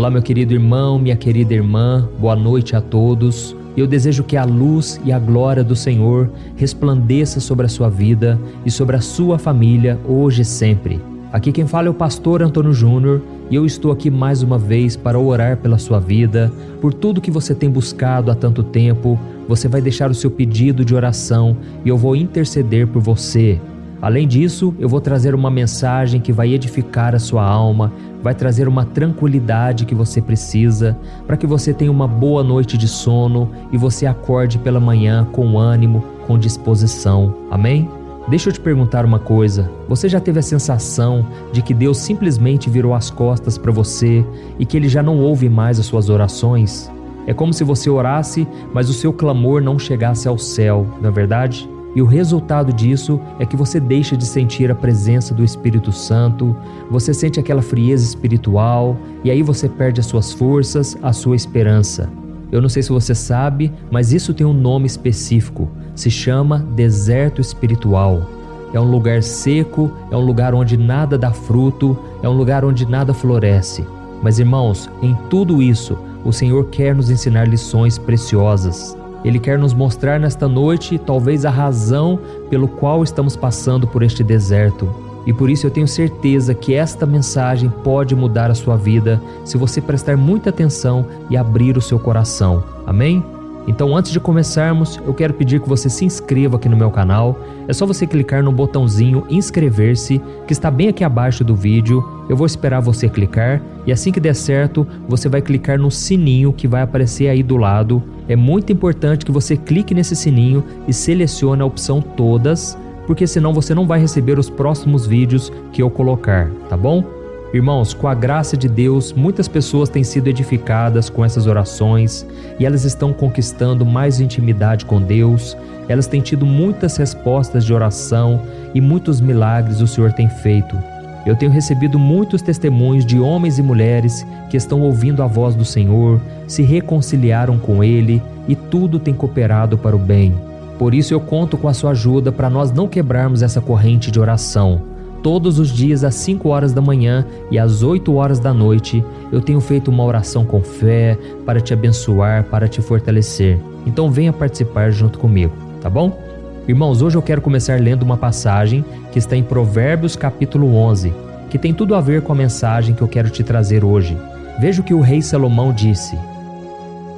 Olá, meu querido irmão, minha querida irmã, boa noite a todos. Eu desejo que a luz e a glória do Senhor resplandeça sobre a sua vida e sobre a sua família hoje e sempre. Aqui quem fala é o pastor Antônio Júnior e eu estou aqui mais uma vez para orar pela sua vida, por tudo que você tem buscado há tanto tempo. Você vai deixar o seu pedido de oração e eu vou interceder por você. Além disso, eu vou trazer uma mensagem que vai edificar a sua alma, vai trazer uma tranquilidade que você precisa, para que você tenha uma boa noite de sono e você acorde pela manhã com ânimo, com disposição. Amém? Deixa eu te perguntar uma coisa, você já teve a sensação de que Deus simplesmente virou as costas para você e que Ele já não ouve mais as suas orações? É como se você orasse, mas o seu clamor não chegasse ao céu, não é verdade? E o resultado disso é que você deixa de sentir a presença do Espírito Santo, você sente aquela frieza espiritual e aí você perde as suas forças, a sua esperança. Eu não sei se você sabe, mas isso tem um nome específico, se chama deserto espiritual. É um lugar seco, é um lugar onde nada dá fruto, é um lugar onde nada floresce. Mas irmãos, em tudo isso, o Senhor quer nos ensinar lições preciosas. Ele quer nos mostrar nesta noite talvez a razão pelo qual estamos passando por este deserto. E por isso eu tenho certeza que esta mensagem pode mudar a sua vida se você prestar muita atenção e abrir o seu coração. Amém? Então antes de começarmos, eu quero pedir que você se inscreva aqui no meu canal. É só você clicar no botãozinho inscrever-se, que está bem aqui abaixo do vídeo. Eu vou esperar você clicar e assim que der certo, você vai clicar no sininho que vai aparecer aí do lado. É muito importante que você clique nesse sininho e selecione a opção todas, porque senão você não vai receber os próximos vídeos que eu colocar, tá bom? Irmãos, com a graça de Deus, muitas pessoas têm sido edificadas com essas orações e elas estão conquistando mais intimidade com Deus. Elas têm tido muitas respostas de oração e muitos milagres o Senhor tem feito. Eu tenho recebido muitos testemunhos de homens e mulheres que estão ouvindo a voz do Senhor, se reconciliaram com Ele e tudo tem cooperado para o bem. Por isso eu conto com a sua ajuda para nós não quebrarmos essa corrente de oração. Todos os dias às 5 horas da manhã e às 8 horas da noite, eu tenho feito uma oração com fé para te abençoar, para te fortalecer. Então venha participar junto comigo, tá bom? Irmãos, hoje eu quero começar lendo uma passagem que está em Provérbios capítulo 11, que tem tudo a ver com a mensagem que eu quero te trazer hoje. Veja o que o rei Salomão disse: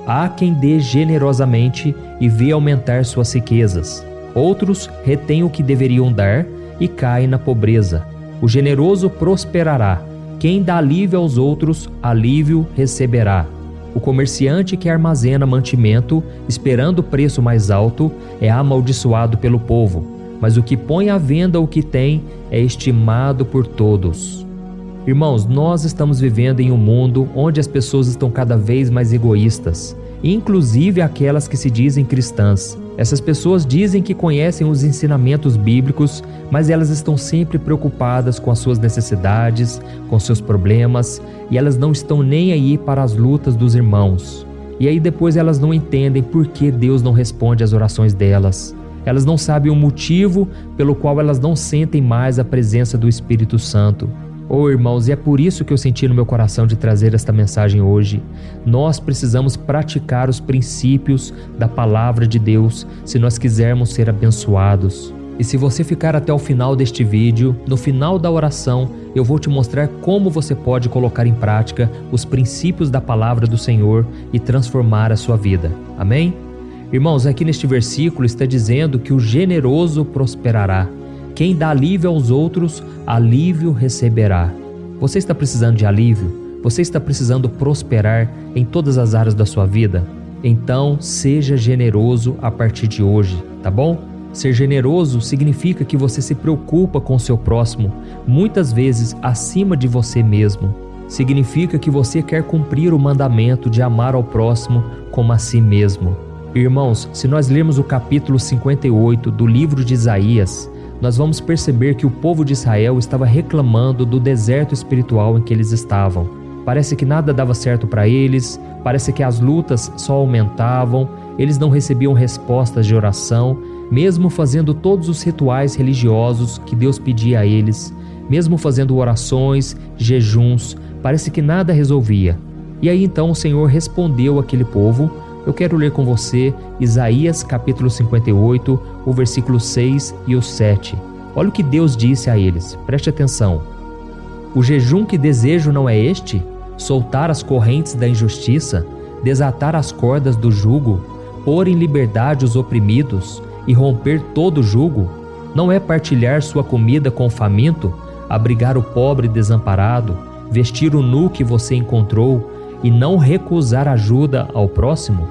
há quem dê generosamente e vê aumentar suas riquezas. Outros retêm o que deveriam dar e caem na pobreza. O generoso prosperará. Quem dá alívio aos outros, alívio receberá. O comerciante que armazena mantimento, esperando o preço mais alto, é amaldiçoado pelo povo. Mas o que põe à venda o que tem é estimado por todos. Irmãos, nós estamos vivendo em um mundo onde as pessoas estão cada vez mais egoístas, inclusive aquelas que se dizem cristãs. Essas pessoas dizem que conhecem os ensinamentos bíblicos, mas elas estão sempre preocupadas com as suas necessidades, com seus problemas, e elas não estão nem aí para as lutas dos irmãos. E aí depois elas não entendem por que Deus não responde às orações delas. Elas não sabem o motivo pelo qual elas não sentem mais a presença do Espírito Santo. Irmãos, e é por isso que eu senti no meu coração de trazer esta mensagem hoje. Nós precisamos praticar os princípios da palavra de Deus se nós quisermos ser abençoados. E se você ficar até o final deste vídeo, no final da oração, eu vou te mostrar como você pode colocar em prática os princípios da palavra do Senhor e transformar a sua vida. Amém? Irmãos, aqui neste versículo está dizendo que o generoso prosperará. Quem dá alívio aos outros, alívio receberá. Você está precisando de alívio? Você está precisando prosperar em todas as áreas da sua vida? Então, seja generoso a partir de hoje, tá bom? Ser generoso significa que você se preocupa com o seu próximo, muitas vezes acima de você mesmo. Significa que você quer cumprir o mandamento de amar ao próximo como a si mesmo. Irmãos, se nós lermos o capítulo 58 do livro de Isaías, nós vamos perceber que o povo de Israel estava reclamando do deserto espiritual em que eles estavam. Parece que nada dava certo para eles, parece que as lutas só aumentavam, eles não recebiam respostas de oração, mesmo fazendo todos os rituais religiosos que Deus pedia a eles, mesmo fazendo orações, jejuns, parece que nada resolvia. E aí então o Senhor respondeu àquele povo. Eu quero ler com você Isaías capítulo 58, o versículo 6 e o 7. Olha o que Deus disse a eles, preste atenção. O jejum que desejo não é este? Soltar as correntes da injustiça, desatar as cordas do jugo, pôr em liberdade os oprimidos e romper todo jugo? Não é partilhar sua comida com o faminto, abrigar o pobre desamparado, vestir o nu que você encontrou e não recusar ajuda ao próximo?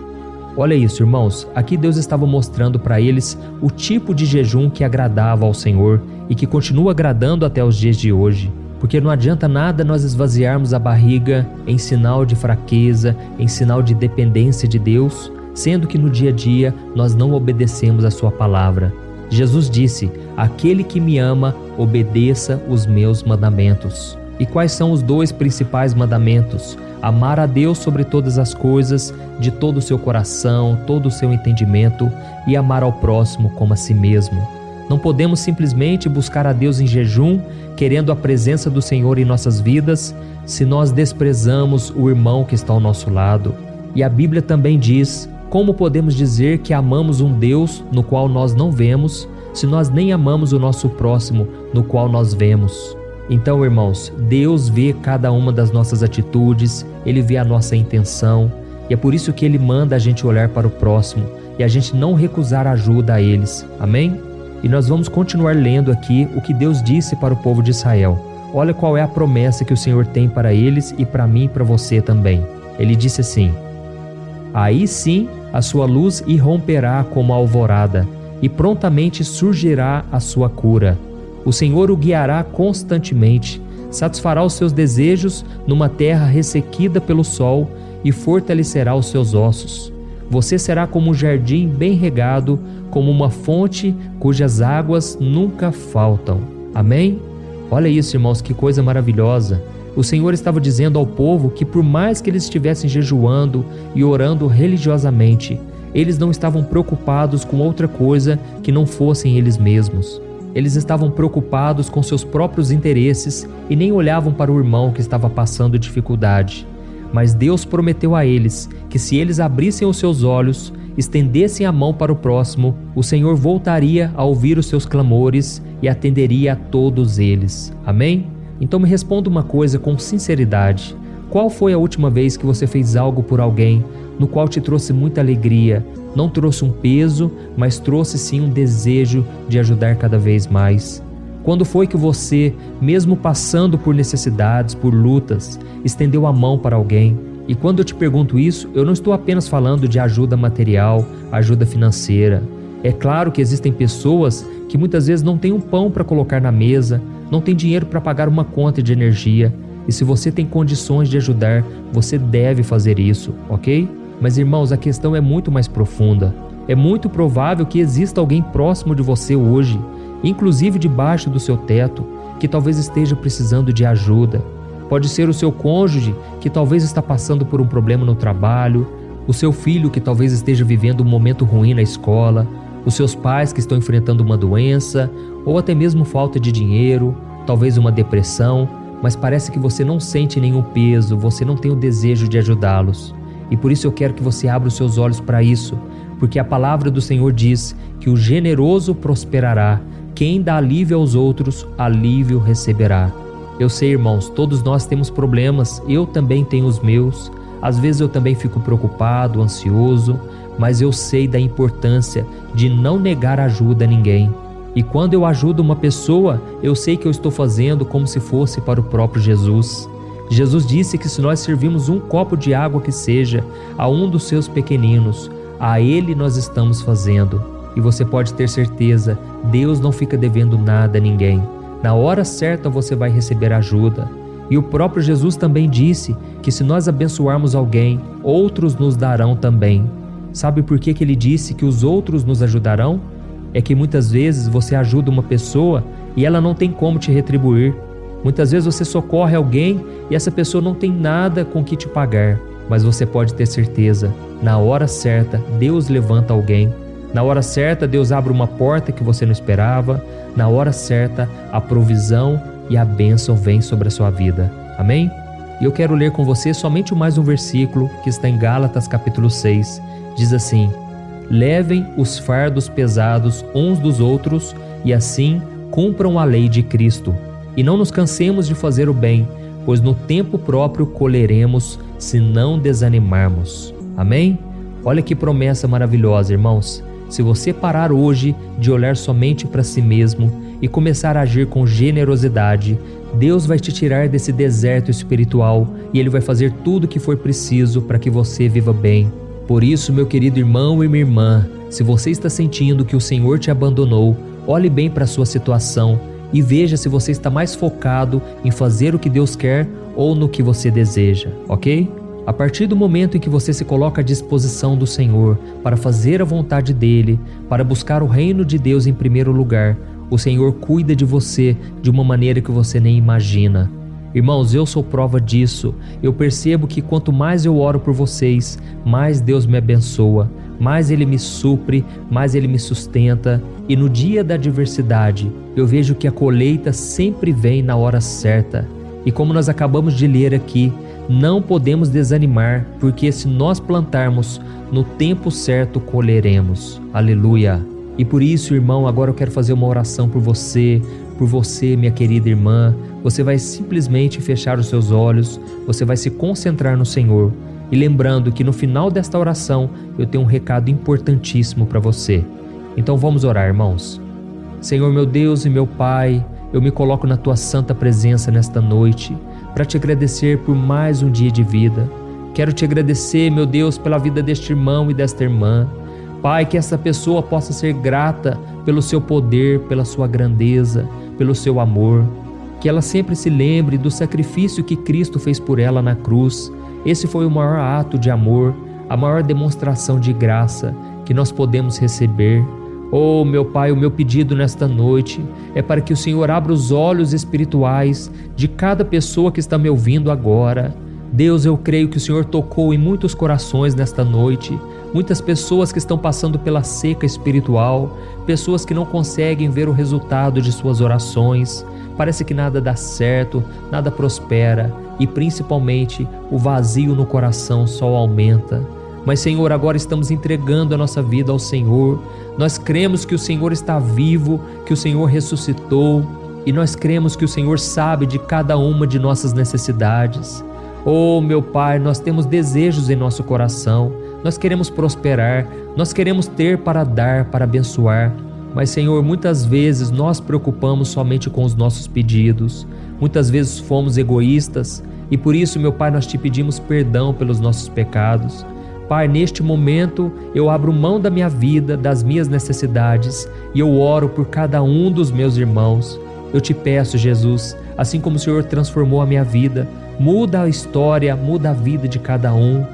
Olha isso, irmãos, aqui Deus estava mostrando para eles o tipo de jejum que agradava ao Senhor e que continua agradando até os dias de hoje. Porque não adianta nada nós esvaziarmos a barriga em sinal de fraqueza, em sinal de dependência de Deus, sendo que no dia a dia nós não obedecemos a sua palavra. Jesus disse: aquele que me ama, obedeça os meus mandamentos. E quais são os dois principais mandamentos? Amar a Deus sobre todas as coisas, de todo o seu coração, todo o seu entendimento, e amar ao próximo como a si mesmo. Não podemos simplesmente buscar a Deus em jejum, querendo a presença do Senhor em nossas vidas, se nós desprezamos o irmão que está ao nosso lado. E a Bíblia também diz: como podemos dizer que amamos um Deus no qual nós não vemos, se nós nem amamos o nosso próximo no qual nós vemos? Então, irmãos, Deus vê cada uma das nossas atitudes, Ele vê a nossa intenção, e é por isso que Ele manda a gente olhar para o próximo e a gente não recusar ajuda a eles. Amém? E nós vamos continuar lendo aqui o que Deus disse para o povo de Israel. Olha qual é a promessa que o Senhor tem para eles e para mim e para você também. Ele disse assim: aí sim a sua luz irromperá como a alvorada, e prontamente surgirá a sua cura. O Senhor o guiará constantemente, satisfará os seus desejos numa terra ressequida pelo sol e fortalecerá os seus ossos. Você será como um jardim bem regado, como uma fonte cujas águas nunca faltam. Amém? Olha isso, irmãos, que coisa maravilhosa. O Senhor estava dizendo ao povo que por mais que eles estivessem jejuando e orando religiosamente, eles não estavam preocupados com outra coisa que não fossem eles mesmos. Eles estavam preocupados com seus próprios interesses e nem olhavam para o irmão que estava passando dificuldade. Mas Deus prometeu a eles que se eles abrissem os seus olhos, estendessem a mão para o próximo, o Senhor voltaria a ouvir os seus clamores e atenderia a todos eles. Amém? Então me responda uma coisa com sinceridade. Qual foi a última vez que você fez algo por alguém no qual te trouxe muita alegria? Não trouxe um peso, mas trouxe sim um desejo de ajudar cada vez mais. Quando foi que você, mesmo passando por necessidades, por lutas, estendeu a mão para alguém? E quando eu te pergunto isso, eu não estou apenas falando de ajuda material, ajuda financeira. É claro que existem pessoas que muitas vezes não têm um pão para colocar na mesa, não têm dinheiro para pagar uma conta de energia. E se você tem condições de ajudar, você deve fazer isso, ok? Mas irmãos, a questão é muito mais profunda. É muito provável que exista alguém próximo de você hoje, inclusive debaixo do seu teto, que talvez esteja precisando de ajuda. Pode ser o seu cônjuge, que talvez está passando por um problema no trabalho, o seu filho que talvez esteja vivendo um momento ruim na escola, os seus pais que estão enfrentando uma doença, ou até mesmo falta de dinheiro, talvez uma depressão, mas parece que você não sente nenhum peso, você não tem o desejo de ajudá-los. E por isso eu quero que você abra os seus olhos para isso, porque a palavra do Senhor diz que o generoso prosperará, quem dá alívio aos outros, alívio receberá. Eu sei, irmãos, todos nós temos problemas, eu também tenho os meus. Às vezes eu também fico preocupado, ansioso, mas eu sei da importância de não negar ajuda a ninguém. E quando eu ajudo uma pessoa, eu sei que eu estou fazendo como se fosse para o próprio Jesus. Jesus disse que se nós servimos um copo de água que seja a um dos seus pequeninos, a ele nós estamos fazendo. E você pode ter certeza, Deus não fica devendo nada a ninguém. Na hora certa você vai receber ajuda. E o próprio Jesus também disse que se nós abençoarmos alguém, outros nos darão também. Sabe por que ele disse que os outros nos ajudarão? É que muitas vezes você ajuda uma pessoa e ela não tem como te retribuir. Muitas vezes você socorre alguém e essa pessoa não tem nada com que te pagar. Mas você pode ter certeza, na hora certa, Deus levanta alguém. Na hora certa, Deus abre uma porta que você não esperava. Na hora certa, a provisão e a bênção vêm sobre a sua vida. Amém? E eu quero ler com você somente mais um versículo que está em Gálatas capítulo 6. Diz assim: levem os fardos pesados uns dos outros e assim cumpram a lei de Cristo. E não nos cansemos de fazer o bem, pois no tempo próprio colheremos se não desanimarmos. Amém? Olha que promessa maravilhosa, irmãos. Se você parar hoje de olhar somente para si mesmo e começar a agir com generosidade, Deus vai te tirar desse deserto espiritual e Ele vai fazer tudo o que for preciso para que você viva bem. Por isso, meu querido irmão e minha irmã, se você está sentindo que o Senhor te abandonou, olhe bem para a sua situação e veja se você está mais focado em fazer o que Deus quer ou no que você deseja, ok? A partir do momento em que você se coloca à disposição do Senhor para fazer a vontade dEle, para buscar o reino de Deus em primeiro lugar, o Senhor cuida de você de uma maneira que você nem imagina. Irmãos, eu sou prova disso. Eu percebo que quanto mais eu oro por vocês, mais Deus me abençoa, mais Ele me supre, mais Ele me sustenta. E no dia da adversidade, eu vejo que a colheita sempre vem na hora certa. E como nós acabamos de ler aqui, não podemos desanimar, porque se nós plantarmos, no tempo certo colheremos. Aleluia! E por isso, irmão, agora eu quero fazer uma oração por você, minha querida irmã. Você vai simplesmente fechar os seus olhos, você vai se concentrar no Senhor. E lembrando que no final desta oração, eu tenho um recado importantíssimo para você. Então vamos orar, irmãos. Senhor, meu Deus e meu Pai, eu me coloco na Tua santa presença nesta noite, para te agradecer por mais um dia de vida. Quero te agradecer, meu Deus, pela vida deste irmão e desta irmã. Pai, que essa pessoa possa ser grata pelo seu poder, pela sua grandeza, pelo seu amor. Que ela sempre se lembre do sacrifício que Cristo fez por ela na cruz. Esse foi o maior ato de amor, a maior demonstração de graça que nós podemos receber. Oh, meu Pai, o meu pedido nesta noite é para que o Senhor abra os olhos espirituais de cada pessoa que está me ouvindo agora. Deus, eu creio que o Senhor tocou em muitos corações nesta noite, muitas pessoas que estão passando pela seca espiritual, pessoas que não conseguem ver o resultado de suas orações, parece que nada dá certo, nada prospera e principalmente o vazio no coração só aumenta. Mas, Senhor, agora estamos entregando a nossa vida ao Senhor. Nós cremos que o Senhor está vivo, que o Senhor ressuscitou e nós cremos que o Senhor sabe de cada uma de nossas necessidades. Oh, meu Pai, nós temos desejos em nosso coração, nós queremos prosperar, nós queremos ter para dar, para abençoar. Mas, Senhor, muitas vezes nós preocupamos somente com os nossos pedidos, muitas vezes fomos egoístas e por isso, meu Pai, nós te pedimos perdão pelos nossos pecados. Pai, neste momento eu abro mão da minha vida, das minhas necessidades e eu oro por cada um dos meus irmãos. Eu te peço, Jesus, assim como o Senhor transformou a minha vida, muda a história, muda a vida de cada um.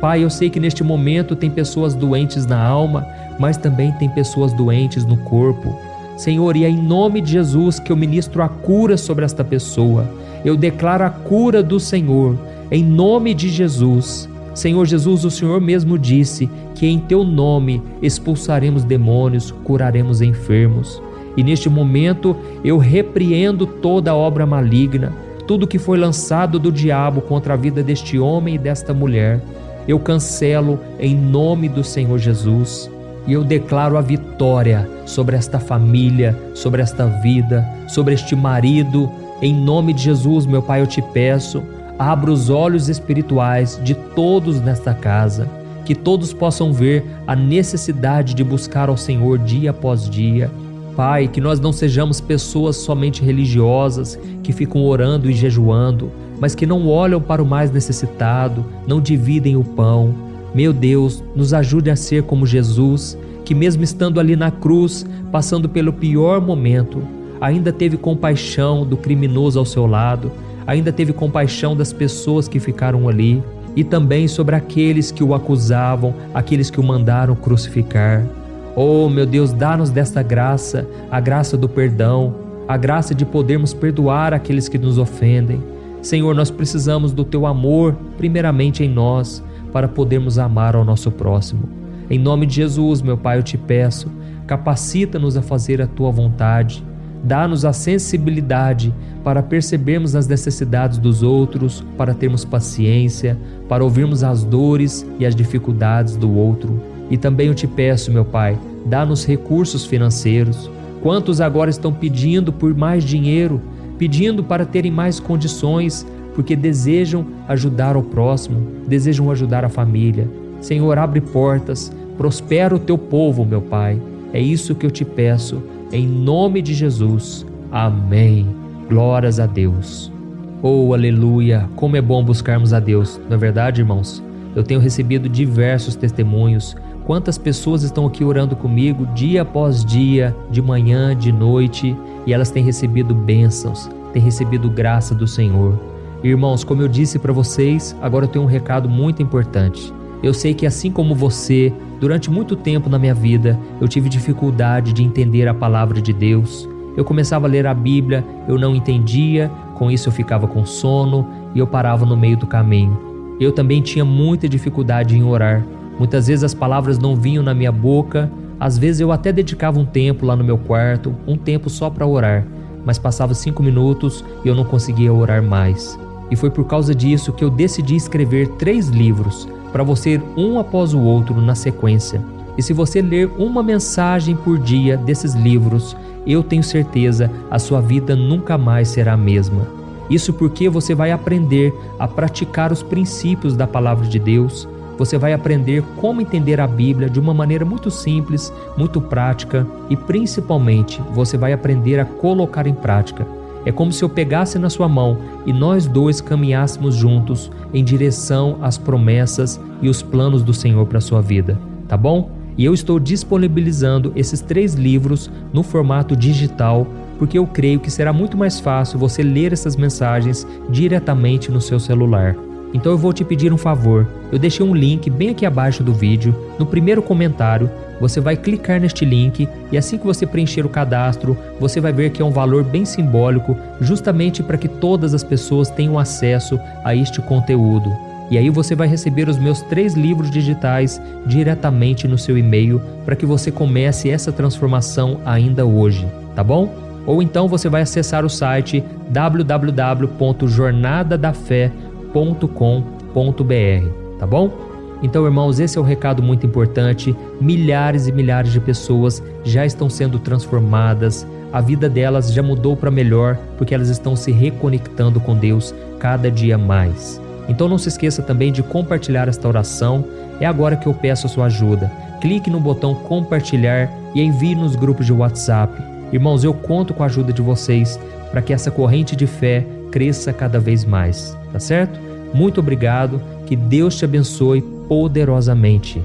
Pai, eu sei que neste momento tem pessoas doentes na alma, mas também tem pessoas doentes no corpo. Senhor, e é em nome de Jesus que eu ministro a cura sobre esta pessoa. Eu declaro a cura do Senhor, em nome de Jesus. Senhor Jesus, o Senhor mesmo disse que em Teu nome expulsaremos demônios, curaremos enfermos. E neste momento eu repreendo toda obra maligna, tudo que foi lançado do diabo contra a vida deste homem e desta mulher. Eu cancelo em nome do Senhor Jesus. E eu declaro a vitória sobre esta família, sobre esta vida, sobre este marido. Em nome de Jesus, meu Pai, eu te peço, abra os olhos espirituais de todos nesta casa, que todos possam ver a necessidade de buscar ao Senhor dia após dia. Pai, que nós não sejamos pessoas somente religiosas, que ficam orando e jejuando, mas que não olham para o mais necessitado, não dividem o pão. Meu Deus, nos ajude a ser como Jesus, que mesmo estando ali na cruz, passando pelo pior momento, ainda teve compaixão do criminoso ao seu lado, ainda teve compaixão das pessoas que ficaram ali e também sobre aqueles que o acusavam, aqueles que o mandaram crucificar. Oh, meu Deus, dá-nos desta graça, a graça do perdão, a graça de podermos perdoar aqueles que nos ofendem. Senhor, nós precisamos do Teu amor, primeiramente em nós, para podermos amar ao nosso próximo. Em nome de Jesus, meu Pai, eu te peço, capacita-nos a fazer a Tua vontade. Dá-nos a sensibilidade para percebermos as necessidades dos outros, para termos paciência, para ouvirmos as dores e as dificuldades do outro. E também eu te peço, meu Pai, dá-nos recursos financeiros. Quantos agora estão pedindo por mais dinheiro, pedindo para terem mais condições, porque desejam ajudar o próximo, desejam ajudar a família. Senhor, abre portas, prospera o teu povo, meu Pai. É isso que eu te peço, em nome de Jesus. Amém. Glórias a Deus. Oh, aleluia! Como é bom buscarmos a Deus. Não é verdade, irmãos? Eu tenho recebido diversos testemunhos. Quantas pessoas estão aqui orando comigo dia após dia, de manhã, de noite, e elas têm recebido bênçãos, têm recebido graça do Senhor. Irmãos, como eu disse para vocês, agora eu tenho um recado muito importante. Eu sei que assim como você, durante muito tempo na minha vida, eu tive dificuldade de entender a palavra de Deus. Eu começava a ler a Bíblia, eu não entendia, com isso eu ficava com sono e eu parava no meio do caminho. Eu também tinha muita dificuldade em orar. Muitas vezes as palavras não vinham na minha boca, às vezes eu até dedicava um tempo lá no meu quarto, um tempo só para orar, mas passava 5 minutos e eu não conseguia orar mais. E foi por causa disso que eu decidi escrever 3 livros, para você ir um após o outro na sequência. E se você ler uma mensagem por dia desses livros, eu tenho certeza a sua vida nunca mais será a mesma. Isso porque você vai aprender a praticar os princípios da palavra de Deus. Você vai aprender como entender a Bíblia de uma maneira muito simples, muito prática e principalmente você vai aprender a colocar em prática. É como se eu pegasse na sua mão e nós dois caminhássemos juntos em direção às promessas e os planos do Senhor para a sua vida, tá bom? E eu estou disponibilizando esses 3 livros no formato digital, porque eu creio que será muito mais fácil você ler essas mensagens diretamente no seu celular. Então eu vou te pedir um favor, eu deixei um link bem aqui abaixo do vídeo, no primeiro comentário, você vai clicar neste link e assim que você preencher o cadastro, você vai ver que é um valor bem simbólico, justamente para que todas as pessoas tenham acesso a este conteúdo. E aí você vai receber os meus 3 livros digitais diretamente no seu e-mail para que você comece essa transformação ainda hoje, tá bom? Ou então você vai acessar o site www.jornadadafé.com.br, tá bom? Então, irmãos, esse é um recado muito importante. Milhares e milhares de pessoas já estão sendo transformadas, a vida delas já mudou para melhor porque elas estão se reconectando com Deus cada dia mais. Então não se esqueça também de compartilhar esta oração, é agora que eu peço a sua ajuda. Clique no botão compartilhar e envie nos grupos de WhatsApp. Irmãos, eu conto com a ajuda de vocês para que essa corrente de fé cresça cada vez mais, tá certo? Muito obrigado, que Deus te abençoe poderosamente.